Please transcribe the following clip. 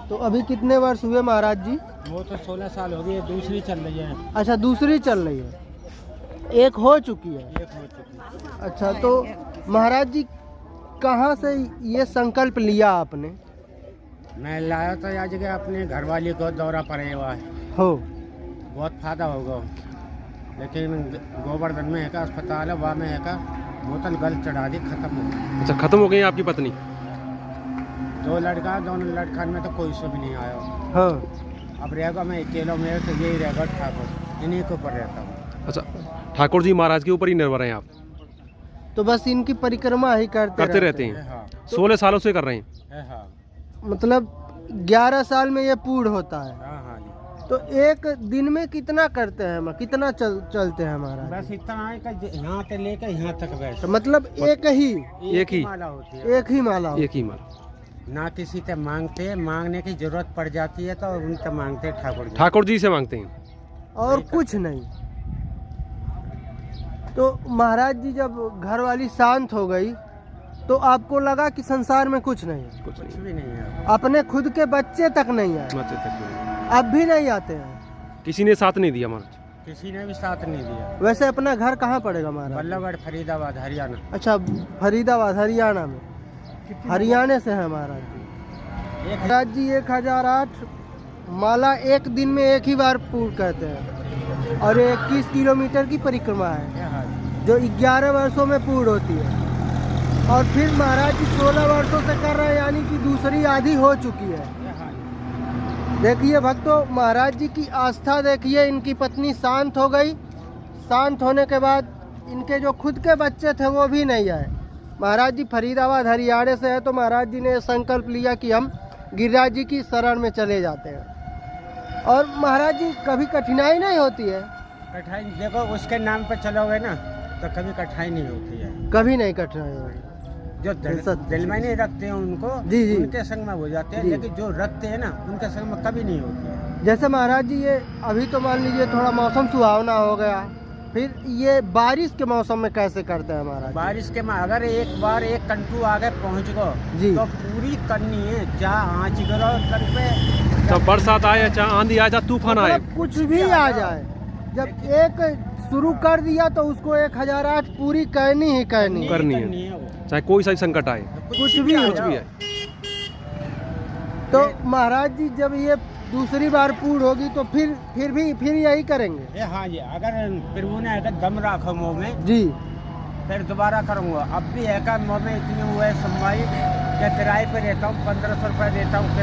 तो अभी कितने वर्ष हुए महाराज जी? वो तो 16 साल हो गई, दूसरी चल रही है। अच्छा, दूसरी चल रही है, एक हो चुकी है। एक हो चुकी है। अच्छा, तो महाराज जी कहाँ से ये संकल्प लिया आपने? मैं लाया तो आज के अपने घरवाली को दौरा पड़े हुआ है, हो बहुत फायदा होगा। लेकिन गोवर्धन में है का अस्पताल है, वहाँ में है का बोतल गल चढ़ा दी, खत्म हो गई। अच्छा, खत्म हो गई आपकी पत्नी? 2 लड़का, दोनों लड़का में तो कोई से भी नहीं आया। हाँ। अब रहेगा मैं अकेला, मेरे तो यही रहेगा ठाकुर, इन्हीं के ऊपर रहता हूँ। अच्छा, ठाकुर जी महाराज के ऊपर ही निर्भर हैं आप? तो बस इनकी परिक्रमा ही करते रहते हैं? हाँ 16 सालों से कर रहे हैं? हाँ मतलब 11 साल में ये पूर्ण होता है। हाँ हाँ जी। तो एक दिन में कितना करते हैं, कितना चलते हैं महाराज? बस इतना है कि यहाँ से लेकर यहाँ तक बैठ, तो मतलब एक ही माला होती है, एक ही माला एक ही माला। ना किसी से मांगते, मांगने की जरूरत पड़ जाती है तो उनसे मांगते ठाकुर जी। ठाकुर जी से मांगते हैं और कुछ नहीं। तो महाराज जी जब घरवाली शांत हो गई तो आपको लगा कि संसार में कुछ नहीं है? कुछ कुछ भी नहीं है। अपने खुद के बच्चे तक नहीं आए? बच्चे तक नहीं। अब भी नहीं आते हैं? किसी ने साथ नहीं दिया महाराज? किसी ने भी साथ नहीं दिया। वैसे अपना घर कहाँ पड़ेगा महाराज? बल्लभगढ़, फरीदाबाद, हरियाणा। अच्छा, फरीदाबाद हरियाणा में। हरियाणा से है महाराज जी। महाराज जी 1008 माला एक दिन में एक ही बार पूर्ण करते हैं और 21 किलोमीटर की परिक्रमा है जो 11 वर्षों में पूर्ण होती है। और फिर महाराज जी 16 वर्षों से कर रहे हैं, यानी कि दूसरी आधी हो चुकी है। देखिए भक्तों, महाराज जी की आस्था देखिए। इनकी पत्नी शांत हो गई, शांत होने के बाद इनके जो खुद के बच्चे थे वो भी नहीं आए। महाराज जी फरीदाबाद हरियाणा से है, तो महाराज जी ने संकल्प लिया कि हम गिरिराज जी की शरण में चले जाते हैं। और महाराज जी कभी कठिनाई नहीं होती है? कठिनाई देखो, उसके नाम पर चलोगे ना तो कभी कठिनाई नहीं होती है। कभी नहीं कठिनाई होती। जो दिल में नहीं रखते हैं उनको, जी उनके संग में हो जाते हैं, लेकिन जो रखते हैं ना उनके संग में कभी नहीं होती है। जैसे महाराज जी ये अभी तो मान लीजिए थोड़ा मौसम सुहावना हो गया, फिर ये बारिश के मौसम में कैसे करते हैं महाराज? बारिश के में अगर एक बार एक कंटू आगे पहुंच गो तो पूरी करनी है, चाहे आँच गिरो तन पे, चाहे बरसात आए, चाहे आंधी आए, चाहे तूफान आए, कुछ भी आ जाए, जब एक शुरू कर दिया तो उसको 1008 पूरी करनी ही करनी है। चाहे कोई सा संकट आए, कुछ भी आए। तो महाराज जी जब ये दूसरी बार पूर्ण होगी तो फिर यही करेंगे? हाँ जी, अगर प्रभु ने अगर दम रखा मुँह में जी, फिर दोबारा करूँगा। अब भी है का मुँह में इतनी हुआ है समाई, क्या किराए पे रहता हूँ, 1500 रुपये देता हूँ किराया।